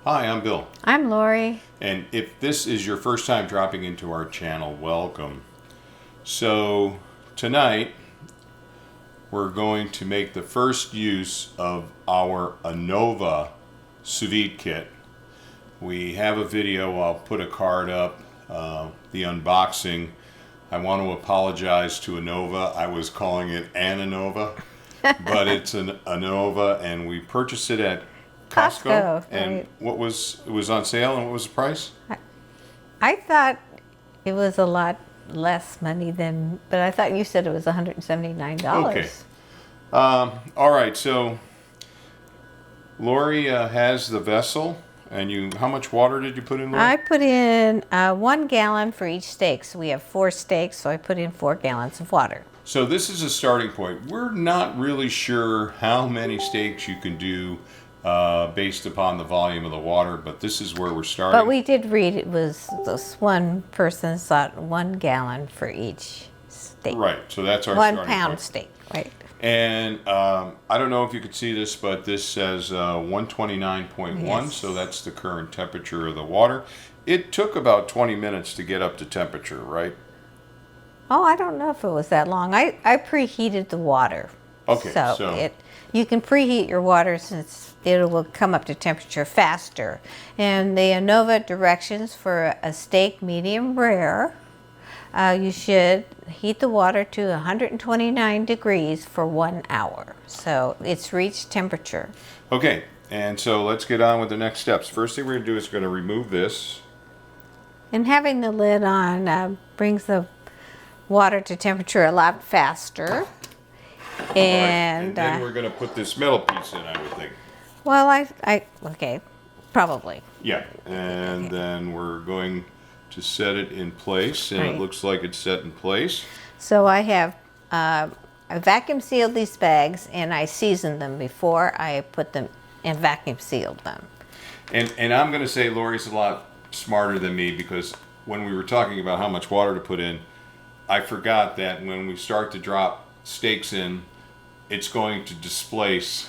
Hi, I'm Bill. I'm Lori. And if this is your first time dropping into our channel, welcome. So tonight we're going to make the first use of our Anova Sous Vide kit. We have a video, I'll put a card up, the unboxing. I want to apologize to Anova. I was calling it an Anova, but it's an Anova, and we purchased it at Costco. And right. it was on sale, and what was the price? I thought it was a lot less money than, but I thought you said it was $179. Okay. All right, so Lori has the vessel, and how much water did you put in, Lori? I put in 1 gallon for each steak. So we have 4 steaks, so I put in 4 gallons of water. So this is a starting point. We're not really sure how many steaks you can do based upon the volume of the water, but this is where we're starting. But we did read it was this one person thought 1 gallon for each steak. Right, so that's our 1 starting pound point. steak, right? And I don't know if you could see this, but this says 129.1, Yes. so that's the current temperature of the water. It took about 20 minutes to get up to temperature, right? Oh, I don't know if it was that long. I preheated the water. Okay, so you can preheat your water since it will come up to temperature faster. And the Anova directions for a steak medium rare, you should heat the water to 129 degrees for 1 hour. So it's reached temperature. Okay, and so let's get on with the next steps. First thing we're going to do is we're going to remove this. And having the lid on brings the water to temperature a lot faster. And then we're going to put this metal piece in, I would think. Well, okay, probably. Yeah, and then we're going to set it in place, and Right. it looks like it's set in place. So I have I vacuum sealed these bags, and I seasoned them before I put them and vacuum sealed them. And I'm going to say Lori's a lot smarter than me, because when we were talking about how much water to put in, I forgot that when we start to drop steaks in, it's going to displace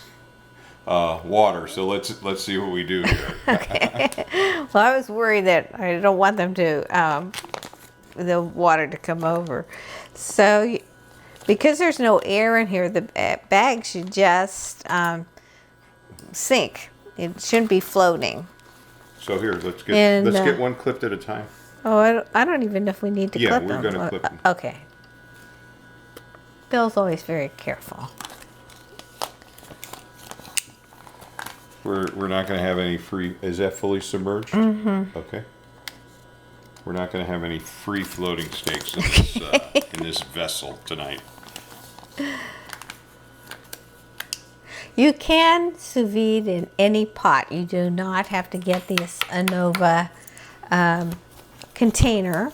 water. So let's see what we do here. Okay. Well, I was worried that I don't want them to the water to come over. So because there's no air in here, the bag should just sink. It shouldn't be floating. So here, let's get one clipped at a time. Oh, I don't even know if we need to clip them. Yeah, we're going to clip them. Okay. Bill's always very careful. We're not going to have any free. Is that fully submerged? Mm-hmm. Okay. We're not going to have any free floating steaks in this vessel tonight. You can sous vide in any pot. You do not have to get this Anova container.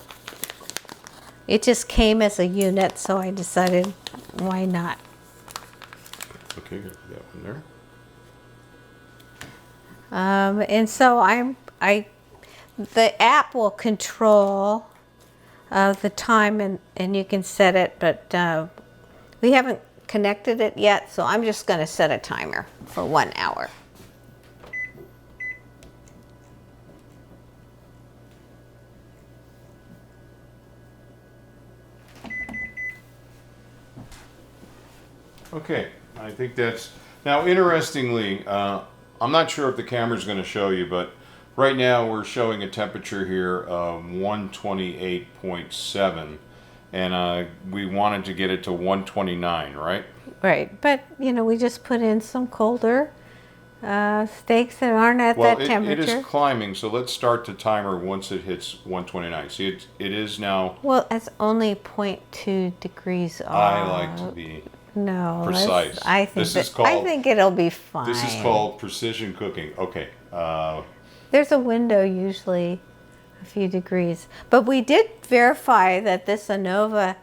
It just came as a unit, so I decided why not. Okay, got that one there. And so the app will control the time, and you can set it, but we haven't connected it yet, so I'm just going to set a timer for 1 hour. Okay, I think that's... Now, interestingly, I'm not sure if the camera's going to show you, but right now we're showing a temperature here of 128.7, and we wanted to get it to 129, right? Right, but we just put in some colder steaks that aren't at that temperature. It is climbing, so let's start the timer once it hits 129. See, it is now... Well, it's only 0.2 degrees off. I like to be... No, precise. I think it'll be fine. This is called precision cooking. Okay. There's a window usually a few degrees, but we did verify that this Anova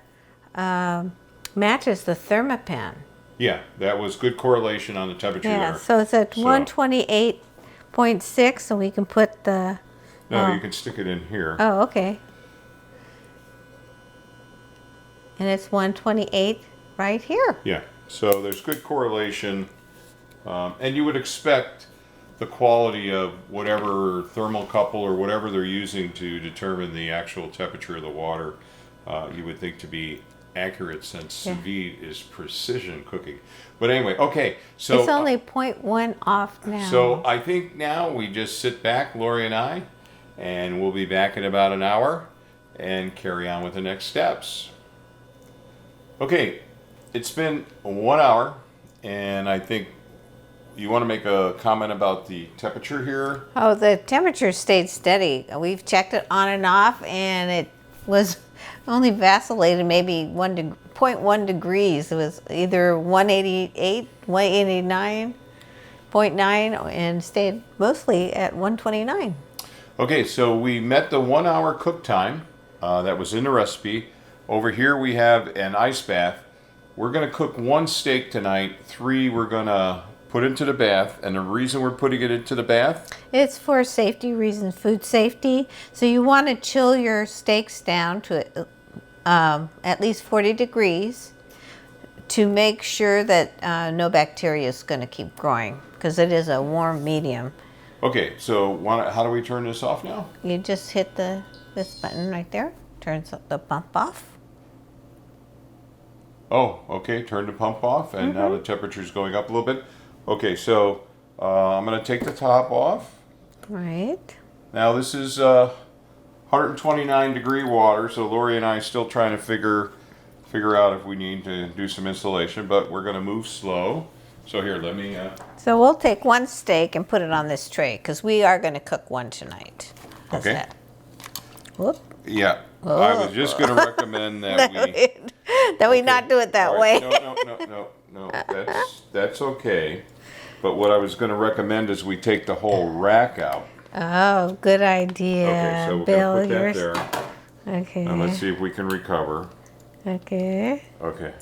matches the Thermapan. Yeah, that was good correlation on the temperature there. Yeah, so it's at 128.6, and we can put the... No, you can stick it in here. Oh, okay. And it's 128 right here. Yeah, so there's good correlation, and you would expect the quality of whatever thermocouple or whatever they're using to determine the actual temperature of the water, you would think to be accurate, since sous vide is precision cooking. But anyway, okay, so it's only 0.1 off now. so I think now we just sit back, Lori and I, and we'll be back in about an hour and carry on with the next steps. Okay, it's been 1 hour, and I think you want to make a comment about the temperature here. Oh, the temperature stayed steady. We've checked it on and off, and it was only vacillated maybe 0.1 degrees. It was either 188, 189.9, and stayed mostly at 129. Okay, so we met the 1 hour cook time that was in the recipe. Over here we have an ice bath. We're going to cook 1 steak tonight. 3 we're going to put into the bath. And the reason we're putting it into the bath? It's for safety reasons, food safety. So you want to chill your steaks down to at least 40 degrees to make sure that no bacteria is going to keep growing, because it is a warm medium. Okay, so how do we turn this off now? You just hit this button right there, turns the pump off. Oh, okay, turn the pump off, and now the temperature's going up a little bit. Okay, so I'm going to take the top off. Right. Now this is 129 degree water, so Lori and I are still trying to figure out if we need to do some installation, but we're going to move slow. So here, let me... So we'll take 1 steak and put it on this tray, because we are going to cook 1 tonight. How's Okay. that? Whoop. Yeah, I was just going to recommend that we not do it that All way. right, no. That's okay. But what I was going to recommend is we take the whole rack out. Oh, good idea. Okay, so we're Bill, going to put that yours. there. Okay. And let's see if we can recover. Okay. Okay.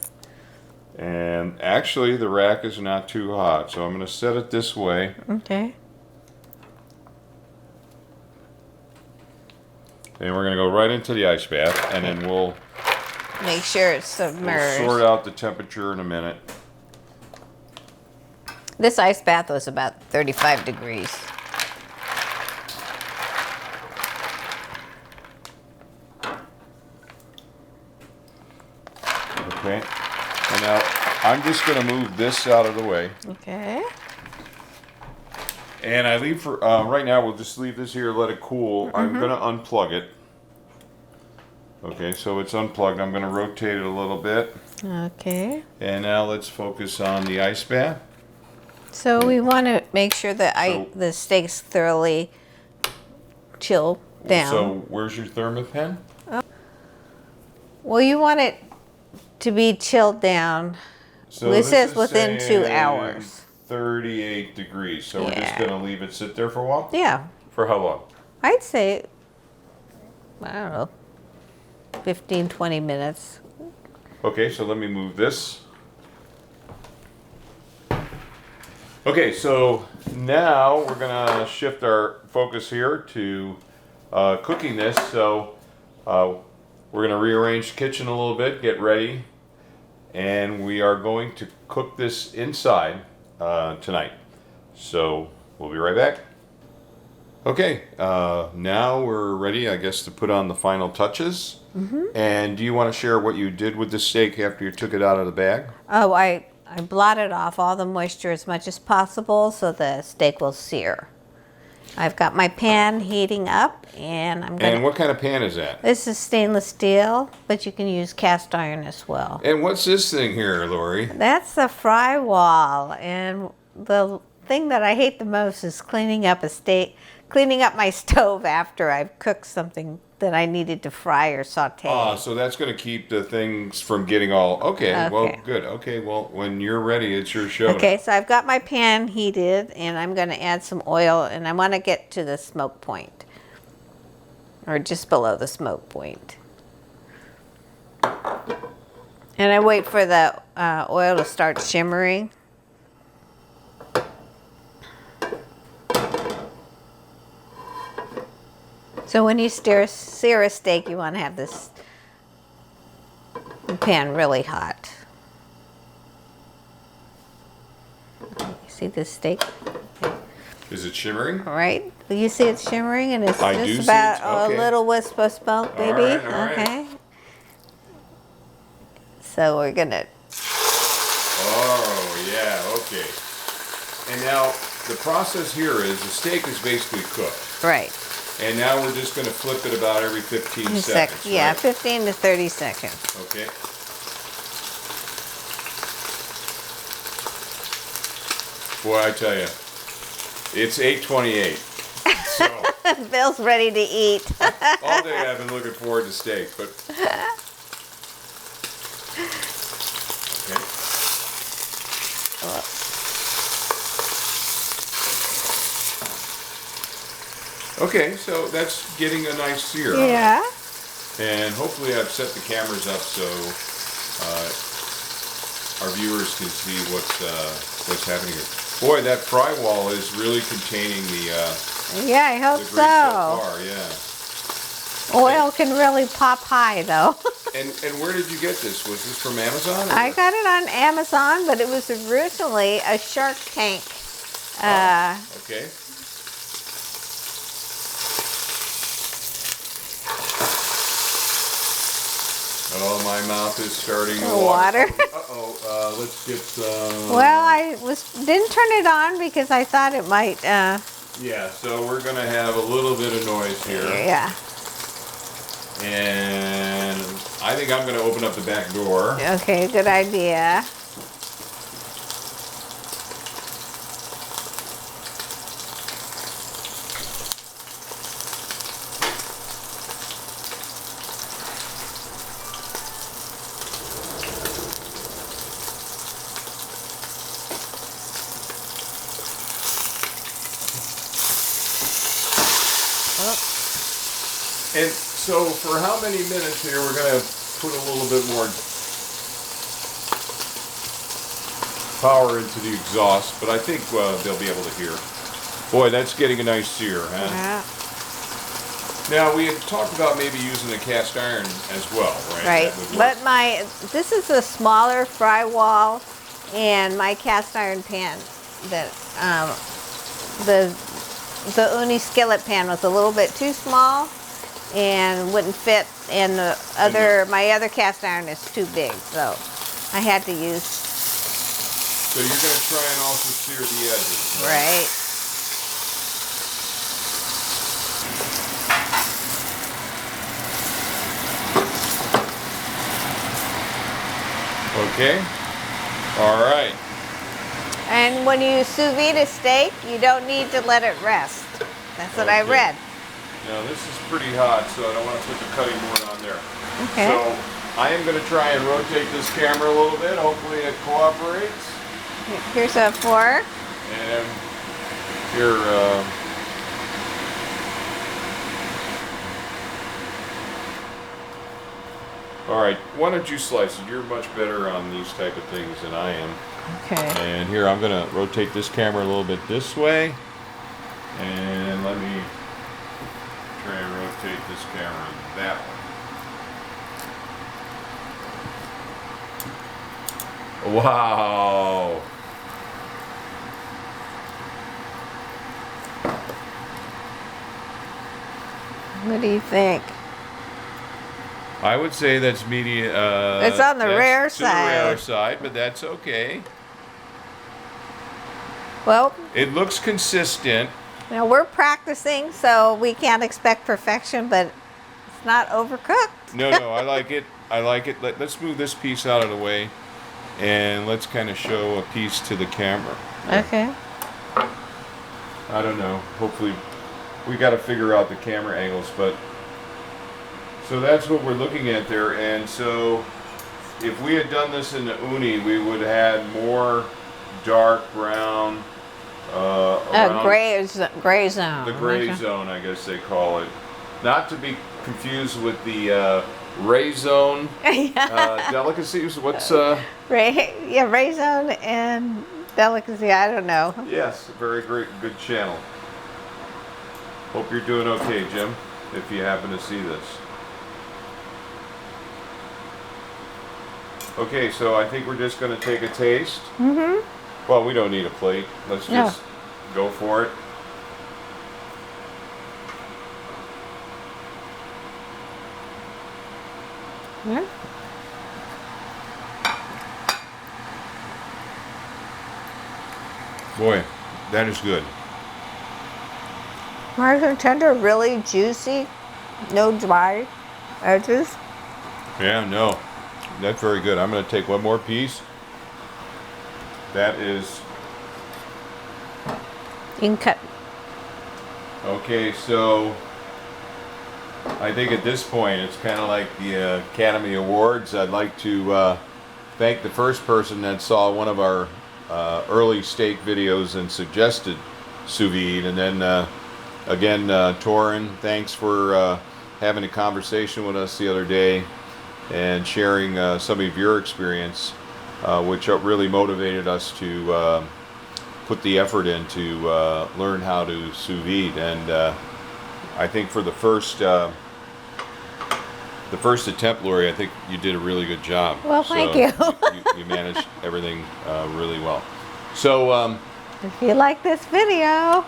And actually, the rack is not too hot, so I'm going to set it this way. Okay. And we're going to go right into the ice bath, and then we'll Make sure it's submerged. sort out the temperature in a minute. This ice bath was about 35 degrees. Okay. And now I'm just going to move this out of the way. Okay. And I leave for, right now we'll just leave this here, let it cool. I'm going to unplug it. Okay, so it's unplugged. I'm going to rotate it a little bit. Okay. And now let's focus on the ice bath. So we want to make sure that So- the steak's thoroughly chill down. So where's your Thermapen? Well, you want it to be chilled down. So This says is within 2 saying hours. 38 degrees. So we're just Yeah. going to leave it sit there for a while? Yeah. For how long? I'd say, I don't know, 15, 20 minutes. Okay, so let me move this. Okay, so now we're gonna shift our focus here to cooking this. So we're gonna rearrange the kitchen a little bit, get ready, and we are going to cook this inside tonight. So we'll be right back. Okay, now we're ready, I guess, to put on the final touches. And do you want to share what you did with the steak after you took it out of the bag? Oh, I blotted off all the moisture as much as possible so the steak will sear. I've got my pan heating up, and I'm going And what kind of pan is that? This is stainless steel, but you can use cast iron as well. And what's this thing here, Lori? That's the Frywall, and the thing that I hate the most is cleaning up my stove after I've cooked something that I needed to fry or saute. Oh, so that's going to keep the things from getting all... Okay, well, Okay. good. Okay, well, when you're ready, it's your show. Okay, so I've got my pan heated, and I'm going to add some oil, and I want to get to the smoke point, or just below the smoke point. And I wait for the oil to start shimmering. So when you sear a steak, you want to have this pan really hot. You see this steak? Okay. Is it shimmering? All right. You see it's shimmering, and it's I do just see about it's- okay. a little wisp of smoke, All maybe. right, all right. Okay. So we're gonna. Oh, yeah, okay. And now, the process here is the steak is basically cooked. Right. And now we're just going to flip it about every 15 seconds, Yeah, right? 15 to 30 seconds. Okay. Boy, I tell you, it's 8:28. So Bill's ready to eat. all day I've been looking forward to steak, but okay, so that's getting a nice sear. Yeah. And hopefully I've set the cameras up so our viewers can see what's happening here. Boy, that Frywall is really containing the Yeah, I hope grease so so. far, yeah. Oil can really pop high, though. And where did you get this? Was this from Amazon? Or I got it on Amazon, but it was originally a Shark Tank. Okay. Oh, my mouth is starting to Water. Uh-oh, let's get some... Well, didn't turn it on because I thought it might. Yeah, so we're going to have a little bit of noise here. Yeah. And I think I'm going to open up the back door. Okay, good idea. And so for how many minutes here, we're going to put a little bit more power into the exhaust, but I think they'll be able to hear. Boy, that's getting a nice sear, huh? Yeah. Now, we had talked about maybe using a cast iron as well, right? Right, That would work. but this is a smaller Frywall, and my cast iron pan, that the uni skillet pan was a little bit too small and wouldn't fit, and my other cast iron is too big, so I had to use. So you're going to try and also sear the edges, Right. Okay. All right. And when you sous vide a steak, you don't need to let it rest. That's what I Okay. read. Now this is pretty hot, so I don't want to put the cutting board on there. Okay. So I am going to try and rotate this camera a little bit. Hopefully it cooperates. Here's a fork. And here, all right, why don't you slice it? You're much better on these type of things than I am. Okay. And here, I'm going to rotate this camera a little bit this way. And let me try and rotate this camera that way. Wow. What do you think? I would say that's medium. It's on the rare to the rare side. side, but that's okay. Well, It looks consistent. now we're practicing, so we can't expect perfection, but it's not overcooked. No, I like it. I like it. Let's move this piece out of the way, and let's kind of show a piece to the camera. Okay. I don't know. Hopefully, we got to figure out the camera angles, but so that's what we're looking at there. And so, if we had done this in the uni, we would have had more dark brown. Around Gray zone. the gray zone, I guess they call it. Not to be confused with the ray zone delicacies. What's Ray zone and delicacy. I don't know. Yes, very great, good channel. Hope you're doing okay, Jim, if you happen to see this. Okay, so I think we're just going to take a taste. Mm-hmm. Well, we don't need a plate. Let's just go for it. Yeah. Boy, that is good. Nice and tender, really juicy, no dry edges. Yeah, no, that's very good. I'm going to take one more piece. That is You can cut. okay. So I think at this point it's kind of like the Academy Awards. I'd like to thank the first person that saw one of our early steak videos and suggested sous vide, and then again, Torin, thanks for having a conversation with us the other day and sharing some of your experience, which really motivated us to put the effort in to learn how to sous vide. And I think for the first attempt, Lori, I think you did a really good job. Well, thank you. You managed everything really well. So If you like this video,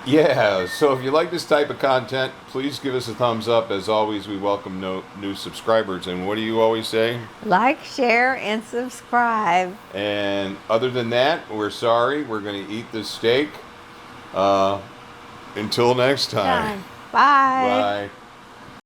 yeah, so if you like this type of content, please give us a thumbs up. As always, we welcome new subscribers. And what do you always say? like, share, and subscribe. And other than that, we're sorry. We're going to eat this steak. Until next time. Bye. Bye.